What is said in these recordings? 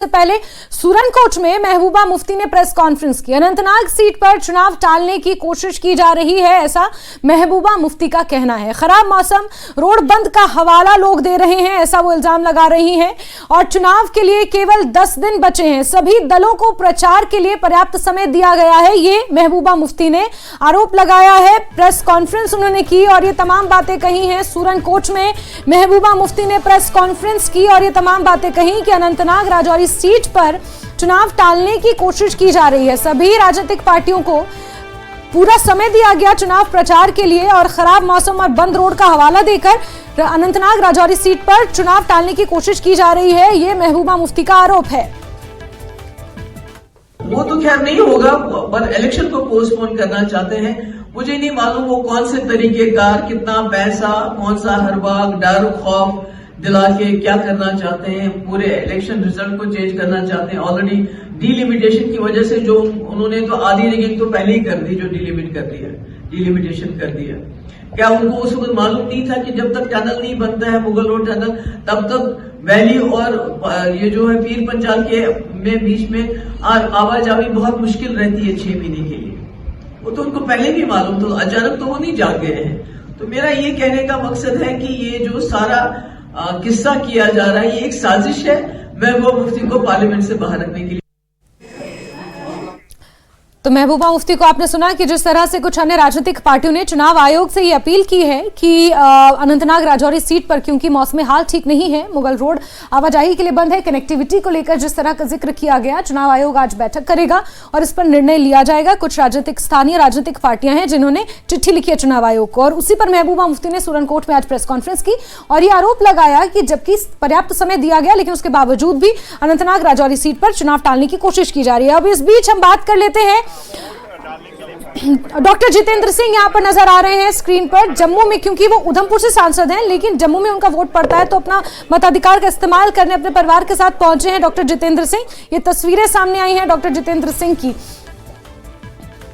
से पहले सुरनकोट में महबूबा मुफ्ती ने प्रेस कॉन्फ्रेंस की। अनंतनाग सीट पर चुनाव टालने की कोशिश की जा रही है, ऐसा महबूबा मुफ्ती का कहना है। खराब मौसम, रोड बंद का हवाला लोग दे रहे हैं, ऐसा वो इल्जाम लगा रही हैं। और चुनाव के लिए केवल 10 दिन बचे हैं, सभी दलों को प्रचार के लिए पर्याप्त समय दिया गया है, ये महबूबा मुफ्ती ने आरोप लगाया है। प्रेस कॉन्फ्रेंस उन्होंने की और ये तमाम बातें कही हैं। सुरनकोट में महबूबा मुफ्ती ने प्रेस कॉन्फ्रेंस की और ये तमाम बातें कही कि अनंतनाग राजौरी सीट पर चुनाव टालने की कोशिश की जा रही है। सभी राजनीतिक पार्टियों को पूरा समय दिया गया चुनाव प्रचार के लिए और खराब मौसम और बंद रोड का हवाला देकर अनंतनाग राजौरी सीट पर चुनाव टालने की कोशिश की जा रही है, ये महबूबा मुफ्ती का आरोप है। वो तो खैर नहीं होगा, पर इलेक्शन को पोस्टपोन करना चाहते हैं। मुझे नहीं मालूम वो कौन से तरीकेकार, कितना पैसा, कौन सा हर बाग डर खौफ दिला के क्या करना चाहते हैं, पूरे इलेक्शन रिजल्ट को चेंज करना चाहते हैं। ऑलरेडी डिलिमिटेशन की वजह से जो उन्होंने तो आधी रिगिंग तो पहले ही कर दी, जो डिलिमिटेशन कर दिया। क्या उनको उस वक्त मालूम नहीं था कि जब तक टनल नहीं बनता है, मुगल रोड टनल, तब तक वैली और ये जो है पीर पंचाल के में बीच में आवाजाही बहुत मुश्किल रहती है 6 महीने के लिए। वो तो उनको पहले भी मालूम था, अचानक तो वो नहीं जाग गए हैं। तो मेरा ये कहने का मकसद है कि ये जो सारा किस्सा किया जा रहा है, ये एक साजिश है महबूबा मुफ्ती को पार्लियामेंट से बाहर रखने के लिए। तो महबूबा मुफ्ती को आपने सुना कि जिस तरह से कुछ अन्य राजनीतिक पार्टियों ने चुनाव आयोग से ये अपील की है कि अनंतनाग राजौरी सीट पर, क्योंकि मौसमी हाल ठीक नहीं है, मुगल रोड आवाजाही के लिए बंद है, कनेक्टिविटी को लेकर जिस तरह का जिक्र किया गया, चुनाव आयोग आज बैठक करेगा और इस पर निर्णय लिया जाएगा। कुछ स्थानीय राजनीतिक पार्टियां हैं जिन्होंने चिट्ठी लिखी है चुनाव आयोग को और उसी पर महबूबा मुफ्ती ने सुरनकोट में आज प्रेस कॉन्फ्रेंस की और ये आरोप लगाया कि जबकि पर्याप्त समय दिया गया लेकिन उसके बावजूद भी अनंतनाग राजौरी सीट पर चुनाव टालने की कोशिश की जा रही है। अब इस बीच हम बात कर लेते हैं, डॉक्टर जितेंद्र सिंह यहां पर नजर आ रहे हैं स्क्रीन पर। जम्मू में, क्योंकि वो उधमपुर से सांसद हैं लेकिन जम्मू में उनका वोट पड़ता है, तो अपना मताधिकार का इस्तेमाल करने अपने परिवार के साथ पहुंचे हैं डॉक्टर जितेंद्र सिंह। ये तस्वीरें सामने आई हैं डॉक्टर जितेंद्र सिंह की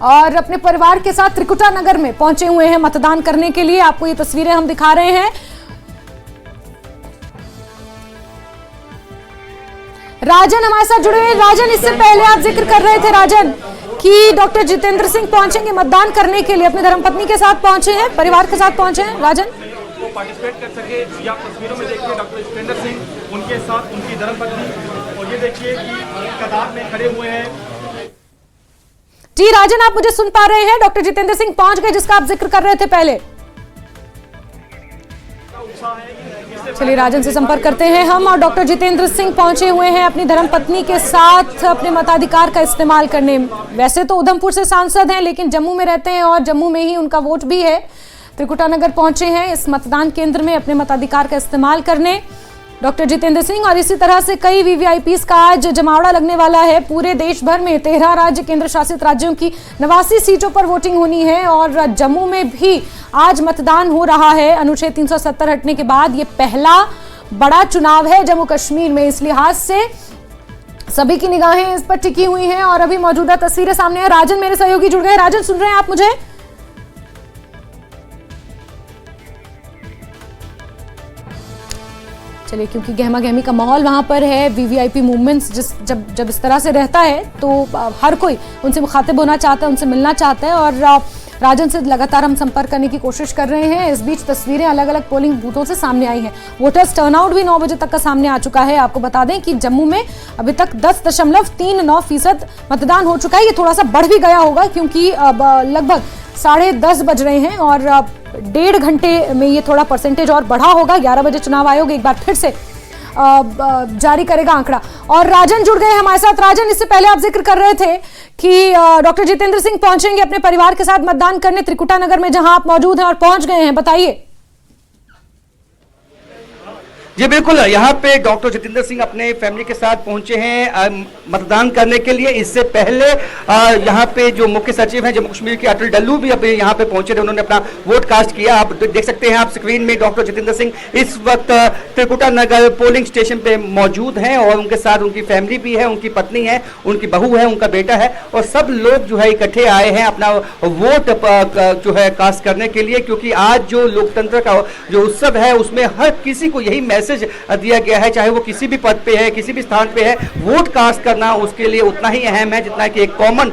और अपने परिवार के साथ त्रिकुटा नगर में पहुंचे हुए हैं मतदान करने के लिए। आपको ये तस्वीरें हम दिखा रहे हैं। राजन हमारे साथ जुड़े हुए हैं। राजन, इससे पहले आप जिक्र कर रहे थे राजन कि डॉक्टर जितेंद्र सिंह पहुंचेंगे मतदान करने के लिए, अपनी धर्मपत्नी के साथ पहुंचे हैं, परिवार के साथ पहुंचे हैं। राजन, वो पार्टिसिपेट कर सके, या तस्वीरों में देखिए डॉक्टर जितेंद्र सिंह उनके साथ उनकी धर्मपत्नी, और ये देखिए कि कतार में खड़े हुए हैं। जी राजन, आप मुझे सुन पा रहे हैं? डॉक्टर जितेंद्र सिंह पहुंच गए जिसका आप जिक्र कर रहे थे पहले। चलिए राजन से संपर्क करते हैं हम। और डॉक्टर जितेंद्र सिंह पहुंचे हुए हैं अपनी धर्मपत्नी के साथ अपने मताधिकार का इस्तेमाल करने। वैसे तो उधमपुर से सांसद हैं लेकिन जम्मू में रहते हैं और जम्मू में ही उनका वोट भी है। त्रिकुटा नगर पहुंचे हैं इस मतदान केंद्र में अपने मताधिकार का इस्तेमाल करने डॉक्टर जितेंद्र सिंह। और इसी तरह से कई वीवीआईपीज का आज जमावड़ा लगने वाला है। पूरे देश भर में 13 राज्य केंद्र शासित राज्यों की 89 सीटों पर वोटिंग होनी है और जम्मू में भी आज मतदान हो रहा है। अनुच्छेद 370 हटने के बाद ये पहला बड़ा चुनाव है जम्मू कश्मीर में, इस लिहाज से सभी की निगाहें इस पर टिकी हुई हैं और अभी मौजूदा तस्वीरें सामने है। राजन मेरे सहयोगी जुड़ गए। राजन, सुन रहे हैं आप मुझे? चलिए, क्योंकि गहमा गहमी का माहौल वहां पर है, वीवीआईपी मूवमेंट्स जब इस तरह से रहता है तो हर कोई उनसे मुखातिब होना चाहता है, उनसे मिलना चाहता है और राजन से लगातार हम संपर्क करने की कोशिश कर रहे हैं। इस बीच तस्वीरें अलग अलग पोलिंग बूथों से सामने आई हैं। वोटर्स टर्नआउट भी 9 बजे तक का सामने आ चुका है। आपको बता दें कि जम्मू में अभी तक 10.39% मतदान हो चुका है। ये थोड़ा सा बढ़ भी गया होगा क्योंकि अब लगभग 10:30 बज रहे हैं और 1.5 घंटे में ये थोड़ा परसेंटेज और बढ़ा होगा। 11 बजे चुनाव आयोग एक बार फिर से जारी करेगा आंकड़ा। और राजन जुड़ गए हमारे साथ। राजन, इससे पहले आप जिक्र कर रहे थे कि डॉक्टर जितेंद्र सिंह पहुंचेंगे अपने परिवार के साथ मतदान करने त्रिकुटा नगर में, जहां आप मौजूद हैं और पहुंच गए हैं, बताइए। जी बिल्कुल, यहाँ पे डॉक्टर जितेंद्र सिंह अपने फैमिली के साथ पहुंचे हैं मतदान करने के लिए। इससे पहले यहाँ पे जो मुख्य सचिव हैं जम्मू कश्मीर के अटल डल्लू भी अभी यहाँ पे पहुंचे थे, उन्होंने अपना वोट कास्ट किया। आप देख सकते हैं आप स्क्रीन में डॉक्टर जितेंद्र सिंह इस वक्त त्रिकुटा नगर पोलिंग स्टेशन पे मौजूद हैं और उनके साथ उनकी फैमिली भी है, उनकी पत्नी है, उनकी बहू है, उनका बेटा है और सब लोग जो है इकट्ठे आए हैं अपना वोट जो है कास्ट करने के लिए, क्योंकि आज जो लोकतंत्र का जो उत्सव है उसमें हर किसी को यही मैसेज मैसेज दिया गया है, चाहे वो किसी भी पद पे है, किसी भी स्थान पे है, वोट कास्ट करना उसके लिए उतना ही अहम है जितना कि एक कॉमन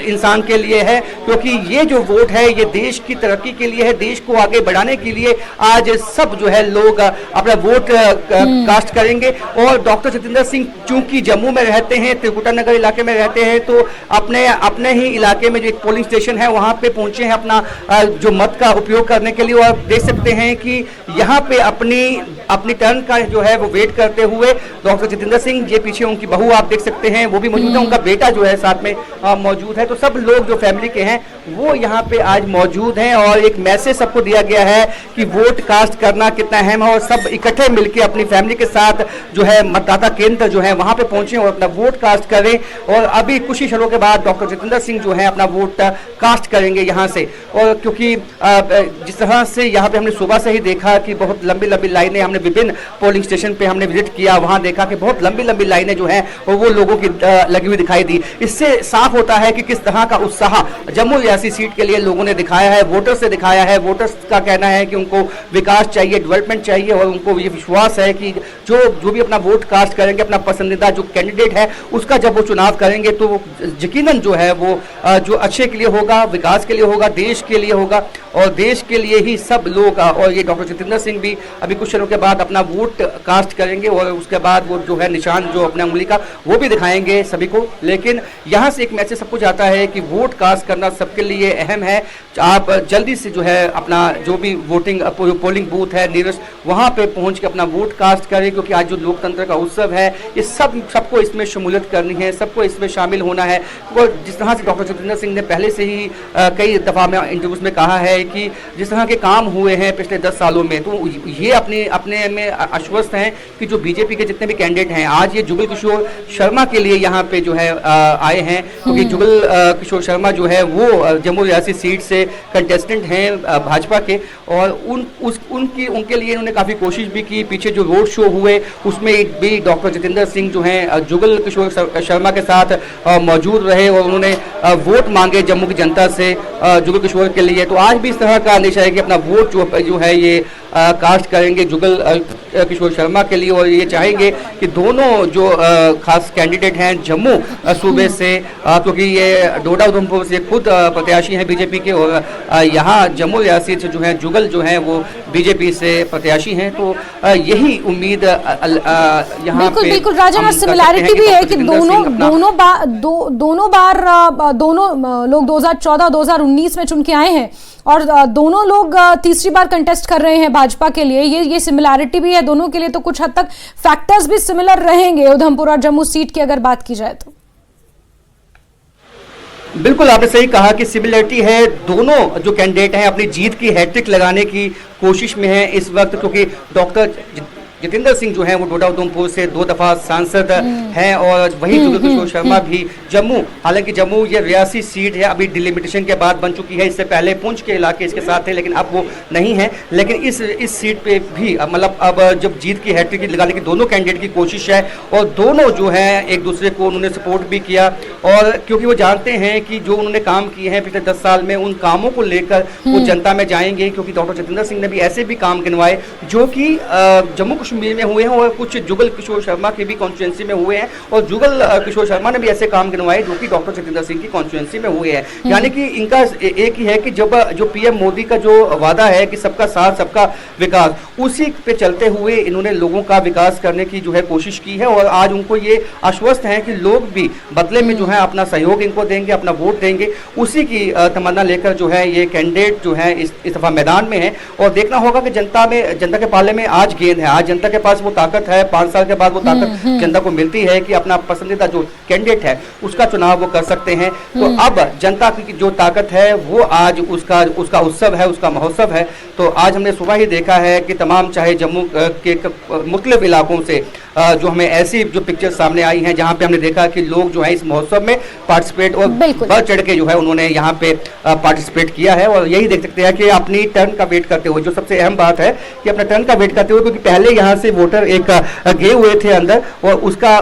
इंसान के लिए है, क्योंकि ये जो वोट है ये देश की तरक्की के लिए है, देश को आगे बढ़ाने के लिए आज सब जो है लोग अपना वोट कास्ट करेंगे। और डॉक्टर जितेंद्र सिंह चूंकि जम्मू में रहते हैं, त्रिकुटा नगर इलाके में रहते हैं, तो अपने ही इलाके में जो एक पोलिंग स्टेशन है वहां पे पहुंचे हैं अपना जो मत का उपयोग करने के लिए। और आप देख सकते हैं कि यहाँ पे अपनी टर्न का जो है वो वेट करते हुए डॉक्टर जितेंद्र सिंह, ये पीछे उनकी बहू आप देख सकते हैं वो भी मौजूद है, उनका बेटा जो है साथ में मौजूद है। तो सब लोग जो फैमिली के हैं वो यहाँ पे आज मौजूद हैं और एक मैसेज सबको दिया गया है कि वोट कास्ट करना कितना अहम है और सब इकट्ठे मिलकर अपनी फैमिली के साथ जो है मतदाता केंद्र जो है वहां पे पहुंचे और अपना वोट कास्ट करें। और अभी कुछ ही क्षणों के बाद डॉक्टर जितेंद्र सिंह जो है अपना वोट कास्ट करेंगे यहाँ से। और क्योंकि जिस तरह से यहाँ पे हमने सुबह से ही देखा कि बहुत लंबी लंबी लाइनें, हमने विभिन्न पोलिंग स्टेशन पे हमने विजिट किया, वहां देखा कि बहुत लंबी लंबी लाइनें जो हैं वो लोगों की लगी हुई दिखाई दी। इससे साफ होता है कि किस तरह का उत्साह जम्मू रियासी सीट के लिए लोगों ने दिखाया है, वोटर्स से दिखाया है। वोटर्स का कहना है कि उनको विकास चाहिए, डेवलपमेंट चाहिए और उनको ये विश्वास है कि जो भी अपना वोट कास्ट करेंगे, अपना पसंदीदा जो कैंडिडेट है उसका जब वो चुनाव करेंगे तो यकीनन जो है वो जो अच्छे के लिए होगा, विकास के लिए होगा, देश के लिए होगा और देश के लिए ही सब लोग। और ये डॉक्टर जितेंद्र सिंह भी अभी कुछ दिनों के बाद अपना वोट कास्ट करेंगे और उसके बाद वो जो है निशान जो अपने उंगली का वो भी दिखाएंगे सभी को। लेकिन यहाँ से एक मैसेज सबको जाता है कि वोट कास्ट करना सबके लिए अहम है। आप जल्दी से जो है अपना जो भी वोटिंग पोलिंग बूथ है नियरेस्ट वहाँ पे पहुँच के अपना वोट कास्ट करें, क्योंकि आज जो लोकतंत्र का उत्सव है ये सबको इसमें शमूलियत करनी है, सबको इसमें शामिल होना है। और जिस तरह से डॉक्टर जितेंद्र सिंह ने पहले से ही कई दफ़ा में इंटरव्यूज में कहा है कि जिस तरह के काम हुए हैं पिछले 10 सालों में, तो ये अपने में आश्वस्त हैं कि जो बीजेपी के जितने भी कैंडिडेट हैं, आज ये जुगल किशोर शर्मा के लिए यहाँ पे जो है आए हैं, क्योंकि जुगल किशोर शर्मा जो है वो जम्मू रियासी सीट से कंटेस्टेंट हैं भाजपा के। और उनके लिए इन्होंने काफ़ी कोशिश भी की। पीछे जो रोड शो हुए उसमें भी डॉक्टर जितेंद्र सिंह जो हैं जुगल किशोर शर्मा के साथ मौजूद रहे और उन्होंने वोट मांगे जम्मू की जनता से जुगल किशोर के लिए। तो आज भी इस तरह का अंदेशा है कि अपना वोट जो है ये कास्ट करेंगे जुगल किशोर शर्मा के लिए और ये चाहेंगे कि दोनों जो खास कैंडिडेट हैं जम्मू सूबे से, क्योंकि ये डोडा उधमपुर से खुद प्रत्याशी हैं बीजेपी के और यहाँ जम्मू रियासी से जो है जुगल जो है वो बीजेपी से प्रत्याशी हैं। तो यही उम्मीद यहाँ पे बिल्कुल राजन, सिमिलैरिटी भी है कि दोनों लोग 2014-2019 में चुन के आए हैं और दोनों लोग तीसरी बार कंटेस्ट कर रहे हैं भाजपा के लिए। ये सिमिलैरिटी भी है दोनों के लिए, तो कुछ हद तक फैक्टर्स भी सिमिलर रहेंगे उधमपुर और जम्मू सीट की अगर बात की जाए तो। बिल्कुल आपने सही कहा कि सिमिलरिटी है। दोनों जो कैंडिडेट हैं अपनी जीत की हैट्रिक लगाने की कोशिश में हैं इस वक्त, क्योंकि डॉक्टर जितेंद्र सिंह जो है वो डोडा उधमपुर से 2 दफा सांसद हैं और वही जुगल किशोर शर्मा भी जम्मू, हालांकि जम्मू ये रियासी सीट है, अभी डिलिमिटेशन के बाद बन चुकी है। इससे पहले पुंछ के इलाके इसके साथ थे लेकिन अब वो नहीं है। लेकिन इस सीट पे भी मतलब अब जब जीत की हैट्रिक लगाने की दोनों कैंडिडेट की कोशिश है और दोनों जो है एक दूसरे को उन्होंने सपोर्ट भी किया और क्योंकि वो जानते हैं कि जो उन्होंने काम किए हैं पिछले 10 साल में उन कामों को लेकर वो जनता में जाएंगे, क्योंकि डॉक्टर जितेंद्र सिंह ने भी ऐसे भी काम गिनवाए जो कि जम्मू कश्मीर में हुए हैं और कुछ जुगल किशोर शर्मा की भी कॉन्स्टिट्यूंसी में हुए हैं और जुगल किशोर शर्मा ने भी ऐसे काम गिनवाए जो कि डॉक्टर जितेंद्र सिंह की कॉन्स्टिट्यूंसी में हुए हैं। यानी कि इनका एक ही है कि जब जो पीएम मोदी का जो वादा है कि सबका साथ सबका विकास, उसी पे चलते हुए इन्होंने लोगों का विकास करने की जो है कोशिश की है और आज उनको ये आश्वस्त हैं कि लोग भी बदले में जो है अपना सहयोग इनको देंगे, अपना वोट देंगे। उसी की तमन्ना लेकर जो है ये कैंडिडेट जो है इस दफा मैदान में है और देखना होगा कि जनता के पाले में आज गेंद है, आज जनता के पास वो ताकत है, 5 साल के बाद वो ताकत जनता को मिलती है कि अपना पसंदीदा जो कैंडिडेट है उसका चुनाव वो कर सकते हैं। तो अब जनता की जो ताकत है वो आज उसका उत्सव है, उसका महोत्सव है। तो आज हमने सुबह ही देखा है कि तमाम चाहे जम्मू के मुख्तलिफ इलाकों से जो हमें ऐसी जो पिक्चर सामने आई हैं जहां पे हमने देखा कि लोग जो है इस महोत्सव में पार्टिसिपेट और बढ़ चढ़ के जो है उन्होंने यहाँ पे पार्टिसिपेट किया है। और यही देख सकते हैं कि अपनी टर्न का वेट करते हुए, जो सबसे अहम बात है कि अपना टर्न का वेट करते हुए, क्योंकि पहले यहाँ से वोटर एक गए हुए थे अंदर और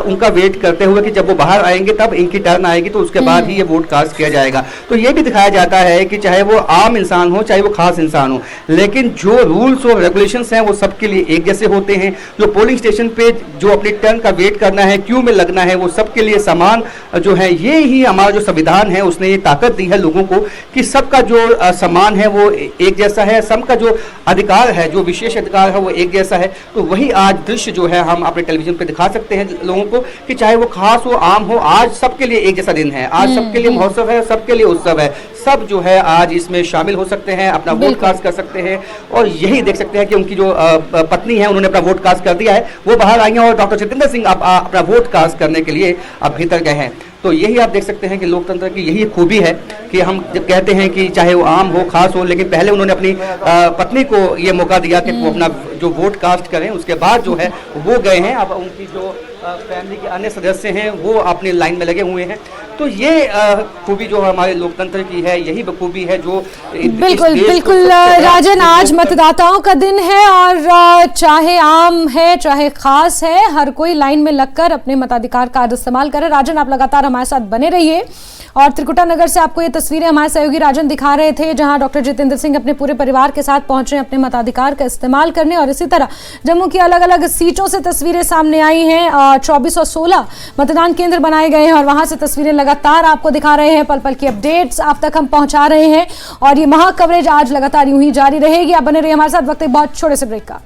उनका वेट करते हुए कि जब वो बाहर आएंगे तब इनकी टर्न आएगी तो उसके बाद ही ये वोट कास्ट किया जाएगा। तो ये भी दिखाया जाता है कि चाहे वो आम इंसान हो, चाहे वो खास इंसान हो, लेकिन जो रूल्स और रेगुलेशंस हैं वो सबके लिए एक जैसे होते हैं। जो पोलिंग स्टेशन पे जो अपनी टर्न का वेट करना है, क्यू में लगना है, वो सबके लिए समान जो है, ये ही हमारा जो संविधान है उसने ये ताकत दी है लोगों को कि सबका जो सम्मान है वो एक जैसा है, सबका जो अधिकार है, जो विशेष अधिकार है वो एक जैसा है। तो वही आज दृश्य जो है हम अपने टेलीविजन पे दिखा सकते हैं लोगों को कि चाहे वो खास हो, आम हो, आज सबके लिए एक जैसा दिन है, आज सबके लिए महोत्सव है, सबके लिए उत्सव है। सब जो है आज इसमें शामिल हो सकते हैं, अपना वोट कास्ट कर सकते हैं। और यही देख सकते हैं कि उनकी जो पत्नी है उन्होंने अपना वोट कास्ट कर दिया है, वो बाहर आई हैं और डॉक्टर जितेंद्र सिंह अब अपना वोट कास्ट करने के लिए अब भीतर गए हैं। तो यही आप देख सकते हैं कि लोकतंत्र की यही खूबी है कि हम जब कहते हैं कि चाहे वो आम हो, खास हो, लेकिन पहले उन्होंने अपनी पत्नी को ये मौका दिया कि वो अपना जो वोट कास्ट करें, उसके बाद जो है वो गए हैं। अब उनकी जो फैमिली के अन्य सदस्य हैं वो अपनी लाइन में लगे हुए हैं। तो ये खूबी जो हमारे लोकतंत्र की है, यही बखूबी है जो बिल्कुल राजन, आज मतदाताओं का दिन है और चाहे आम है चाहे खास है, हर कोई लाइन में लगकर अपने मताधिकार का इस्तेमाल करे। राजन, आप लगातार हमारे साथ बने रहिए। और त्रिकुटा नगर से आपको ये तस्वीरें हमारे सहयोगी राजन दिखा रहे थे, जहां डॉक्टर जितेंद्र सिंह अपने पूरे परिवार के साथ पहुंच रहे हैं अपने मताधिकार का इस्तेमाल करने। और इसी तरह जम्मू की अलग अलग सीटों से तस्वीरें सामने आई हैं। 24 और 16 मतदान केंद्र बनाए गए हैं और वहां से तस्वीरें लगातार आपको दिखा रहे हैं, पल पल की अपडेट्स आप तक हम पहुंचा रहे हैं। और ये महा कवरेज आज लगातार यूं ही जारी रहेगी। आप बने रहिए हमारे साथ। वक्त एक बहुत छोटे से ब्रेक का।